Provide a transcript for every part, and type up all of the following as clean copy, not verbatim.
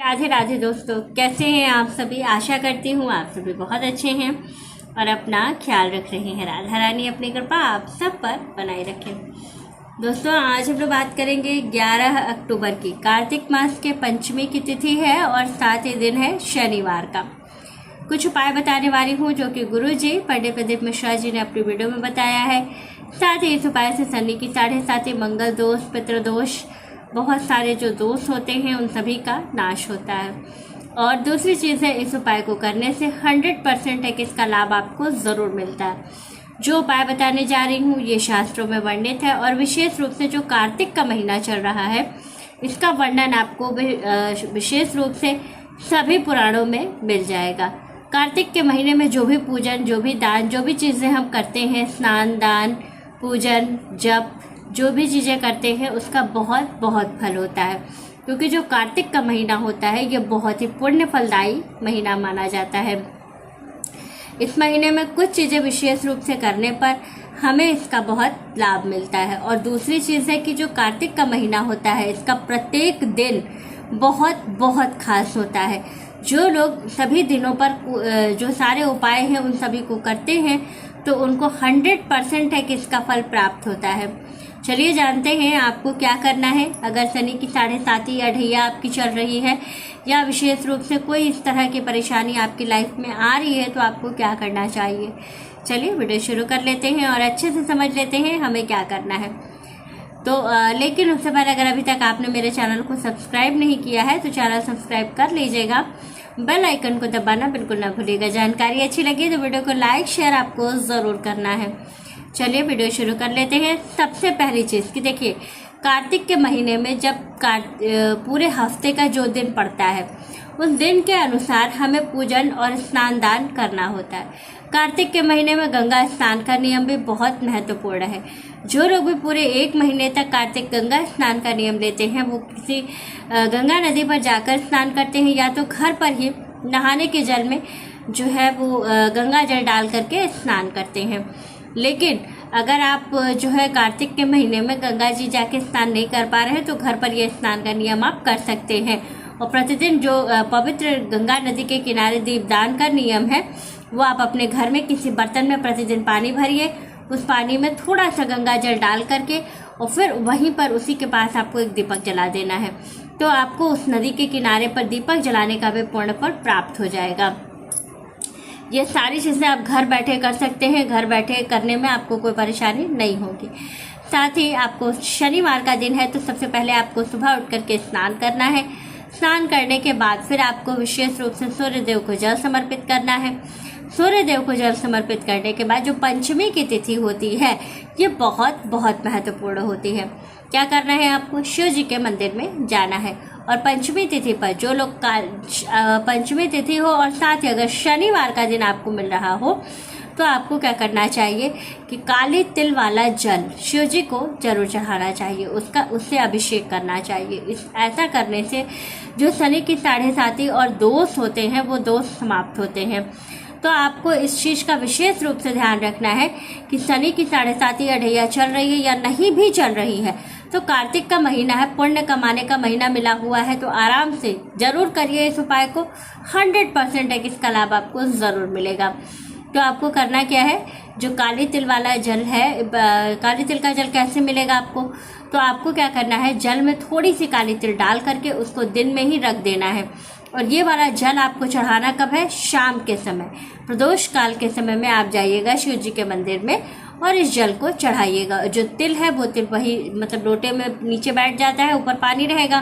राधे राधे दोस्तों, कैसे हैं आप सभी। आशा करती हूँ आप सभी बहुत अच्छे हैं और अपना ख्याल रख रहे हैं। राधा रानी अपनी कृपा आप सब पर बनाए रखें। दोस्तों, आज हम लोग बात करेंगे 11 अक्टूबर की। कार्तिक मास के पंचमी की तिथि है और साथ ही दिन है शनिवार का। कुछ उपाय बताने वाली हूँ जो कि गुरु जी पंडित प्रदीप मिश्रा जी ने अपनी वीडियो में बताया है। साथ ही इस उपाय से शनि की 7.5 मंगल दोष, पितृदोष, बहुत सारे जो दोष होते हैं उन सभी का नाश होता है। और दूसरी चीज़ है, इस उपाय को करने से 100% एक इसका लाभ आपको ज़रूर मिलता है। जो उपाय बताने जा रही हूँ ये शास्त्रों में वर्णित है और विशेष रूप से जो कार्तिक का महीना चल रहा है इसका वर्णन आपको विशेष रूप से सभी पुराणों में मिल जाएगा। कार्तिक के महीने में जो भी पूजन, जो भी दान, जो भी चीज़ें हम करते हैं, स्नान, दान, पूजन, जप, जो भी चीज़ें करते हैं उसका बहुत बहुत फल होता है। क्योंकि जो कार्तिक का महीना होता है ये बहुत ही पुण्य फलदायी महीना माना जाता है। इस महीने में कुछ चीज़ें विशेष रूप से करने पर हमें इसका बहुत लाभ मिलता है। और दूसरी चीज़ है कि जो कार्तिक का महीना होता है इसका प्रत्येक दिन बहुत बहुत खास होता है। जो लोग सभी दिनों पर जो सारे उपाय हैं उन सभी को करते हैं तो उनको 100% है कि इसका फल प्राप्त होता है। चलिए जानते हैं आपको क्या करना है। अगर शनि की 7.5 या ढैया आपकी चल रही है या विशेष रूप से कोई इस तरह की परेशानी आपकी लाइफ में आ रही है तो आपको क्या करना चाहिए। चलिए वीडियो शुरू कर लेते हैं और अच्छे से समझ लेते हैं हमें क्या करना है। तो लेकिन उससे पहले अगर अभी तक आपने मेरे चैनल को सब्सक्राइब नहीं किया है तो चैनल सब्सक्राइब कर लीजिएगा। बेल आइकन को दबाना बिल्कुल ना भूलिएगा। जानकारी अच्छी लगी तो वीडियो को लाइक शेयर आपको ज़रूर करना है। चलिए वीडियो शुरू कर लेते हैं। सबसे पहली चीज़ कि देखिए, कार्तिक के महीने में जब पूरे हफ्ते का जो दिन पड़ता है उस दिन के अनुसार हमें पूजन और स्नान दान करना होता है। कार्तिक के महीने में गंगा स्नान का नियम भी बहुत महत्वपूर्ण है। जो लोग भी पूरे 1 महीने तक कार्तिक गंगा स्नान का नियम लेते हैं वो किसी गंगा नदी पर जाकर स्नान करते हैं या तो घर पर ही नहाने के जल में जो है वो गंगा जल डाल करके स्नान करते हैं। लेकिन अगर आप जो है कार्तिक के महीने में गंगा जी जाके स्नान नहीं कर पा रहे हैं तो घर पर यह स्नान का नियम आप कर सकते हैं। और प्रतिदिन जो पवित्र गंगा नदी के किनारे दीपदान का नियम है वो आप अपने घर में किसी बर्तन में प्रतिदिन पानी भरिए। उस पानी में थोड़ा सा गंगा जल डाल करके और फिर वहीं पर उसी के पास आपको एक दीपक जला देना है। तो आपको उस नदी के किनारे पर दीपक जलाने का भी पुण्य फल प्राप्त हो जाएगा। ये सारी चीज़ें आप घर बैठे कर सकते हैं। घर बैठे करने में आपको कोई परेशानी नहीं होगी। साथ ही आपको शनिवार का दिन है तो सबसे पहले आपको सुबह उठ करके स्नान करना है। स्नान करने के बाद फिर आपको विशेष रूप से सूर्यदेव को जल समर्पित करना है। सूर्यदेव को जल समर्पित करने के बाद जो पंचमी की तिथि होती है ये बहुत बहुत महत्वपूर्ण होती है। क्या करना है, आपको शिव जी के मंदिर में जाना है। और पंचमी तिथि पर जो लोग पंचमी तिथि हो और साथ ही अगर शनिवार का दिन आपको मिल रहा हो तो आपको क्या करना चाहिए कि काले तिल वाला जल शिव जी को जरूर चढ़ाना चाहिए। उससे अभिषेक करना चाहिए। ऐसा करने से जो शनि की 7.5 और दोष होते हैं वो दोष समाप्त होते हैं। तो आपको इस चीज़ का विशेष रूप से ध्यान रखना है कि शनि की 7.5 या ढैया चल रही है या नहीं भी चल रही है तो कार्तिक का महीना है, पुण्य कमाने का महीना मिला हुआ है तो आराम से ज़रूर करिए इस उपाय को। 100% है कि इसका लाभ आपको ज़रूर मिलेगा। तो आपको करना क्या है, जो काली तिल वाला जल है, काली तिल का जल कैसे मिलेगा आपको, तो आपको क्या करना है, जल में थोड़ी सी काली तिल डाल करके उसको दिन में ही रख देना है। और ये वाला जल आपको चढ़ाना कब है, शाम के समय, प्रदोष काल के समय में आप जाइएगा शिव जी के मंदिर में और इस जल को चढ़ाइएगा। जो तिल है वो तिल वही मतलब लोटे में नीचे बैठ जाता है, ऊपर पानी रहेगा।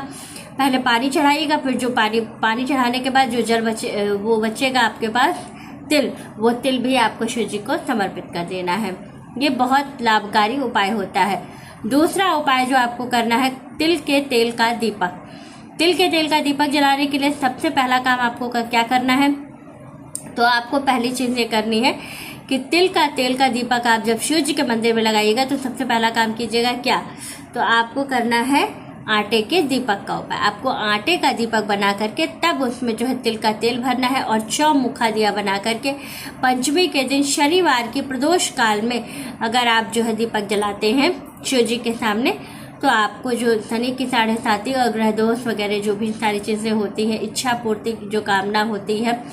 पहले पानी चढ़ाइएगा, फिर जो पानी चढ़ाने के बाद जो जल बचेगा आपके पास तिल, वो तिल भी आपको शिव जी को समर्पित कर देना है। ये बहुत लाभकारी उपाय होता है। दूसरा उपाय जो आपको करना है, तिल के तेल का दीपक। तिल के तेल का दीपक जलाने के लिए सबसे पहला काम आपको क्या करना है, तो आपको पहली चीज़ ये करनी है कि तिल का तेल का दीपक आप जब शिव जी के मंदिर में लगाइएगा तो सबसे पहला काम कीजिएगा क्या, तो आपको करना है आटे के दीपक का उपाय। आपको आटे का दीपक बना करके तब उसमें जो है तिल का तेल भरना है और चौमुखा दिया बना करके पंचमी के दिन शनिवार की प्रदोष काल में अगर आप जो है दीपक जलाते हैं शिव जी के सामने तो आपको जो शनि की 7.5 और ग्रह दोष वगैरह जो भी सारी चीज़ें होती हैं, इच्छा पूर्ति की जो कामना होती है,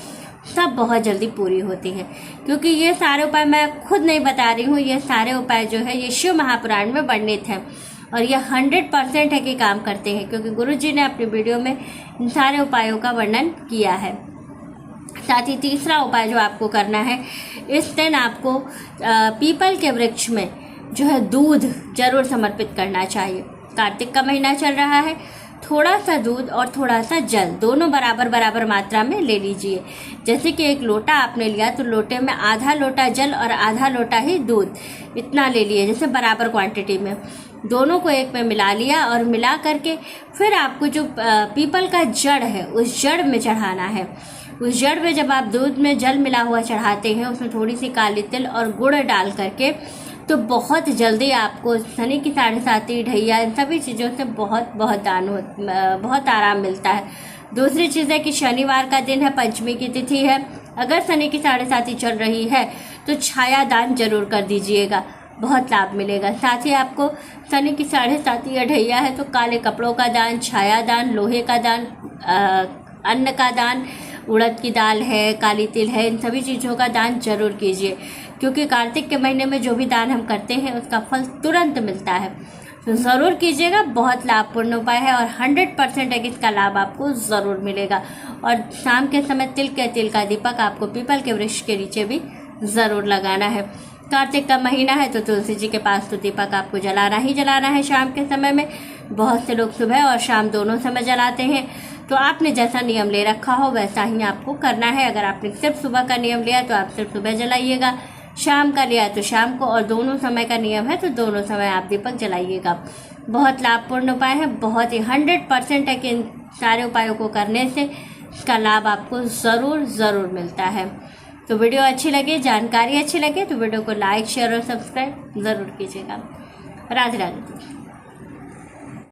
सब बहुत जल्दी पूरी होती है। क्योंकि ये सारे उपाय मैं खुद नहीं बता रही हूँ, ये सारे उपाय जो है ये शिव महापुराण में वर्णित हैं और ये 100% है कि काम करते हैं, क्योंकि गुरुजी ने अपनी वीडियो में इन सारे उपायों का वर्णन किया है। साथ ही तीसरा उपाय जो आपको करना है, इस दिन आपको पीपल के वृक्ष में जो है दूध जरूर समर्पित करना चाहिए। कार्तिक का महीना चल रहा है, थोड़ा सा दूध और थोड़ा सा जल दोनों बराबर बराबर मात्रा में ले लीजिए। जैसे कि एक लोटा आपने लिया तो लोटे में आधा लोटा जल और आधा लोटा ही दूध, इतना ले लिए, जैसे बराबर क्वांटिटी में। दोनों को एक में मिला लिया और मिला करके फिर आपको जो पीपल का जड़ है उस जड़ में चढ़ाना है। उस जड़ में जब आप दूध में जल मिला हुआ चढ़ाते हैं, उसमें थोड़ी सी काली तिल और गुड़ डाल करके, तो बहुत जल्दी आपको शनि की 7.5 ढैया इन सभी चीज़ों से बहुत आराम मिलता है। दूसरी चीज़ है कि शनिवार का दिन है, पंचमी की तिथि है। अगर शनि की 7.5 चल रही है तो छाया दान जरूर कर दीजिएगा, बहुत लाभ मिलेगा। साथ ही आपको शनि की 7.5 या ढैया है तो काले कपड़ों का दान, छाया दान, लोहे का दान, अन्न का दान, उड़द की दाल है, काली तिल है, इन सभी चीज़ों का दान जरूर कीजिए। क्योंकि कार्तिक के महीने में जो भी दान हम करते हैं उसका फल तुरंत मिलता है, तो ज़रूर कीजिएगा। बहुत लाभपूर्ण उपाय है और 100% है कि इसका लाभ आपको ज़रूर मिलेगा। और शाम के समय तिल का दीपक आपको पीपल के वृक्ष के नीचे भी ज़रूर लगाना है। कार्तिक का महीना है तो तुलसी जी के पास तो दीपक आपको जलाना ही जलाना है शाम के समय में। बहुत से लोग सुबह और शाम दोनों समय जलाते हैं, तो आपने जैसा नियम ले रखा हो वैसा ही आपको करना है। अगर आपने सिर्फ सुबह का नियम लिया तो आप सिर्फ सुबह जलाइएगा, शाम का लिया तो शाम को, और दोनों समय का नियम है तो दोनों समय आप दीपक जलाइएगा। बहुत लाभपूर्ण उपाय है, बहुत ही 100% है कि इन सारे उपायों को करने से इसका लाभ आपको ज़रूर मिलता है। तो वीडियो अच्छी लगे, जानकारी अच्छी लगे तो वीडियो को लाइक, शेयर और सब्सक्राइब ज़रूर कीजिएगा। राधे राधे।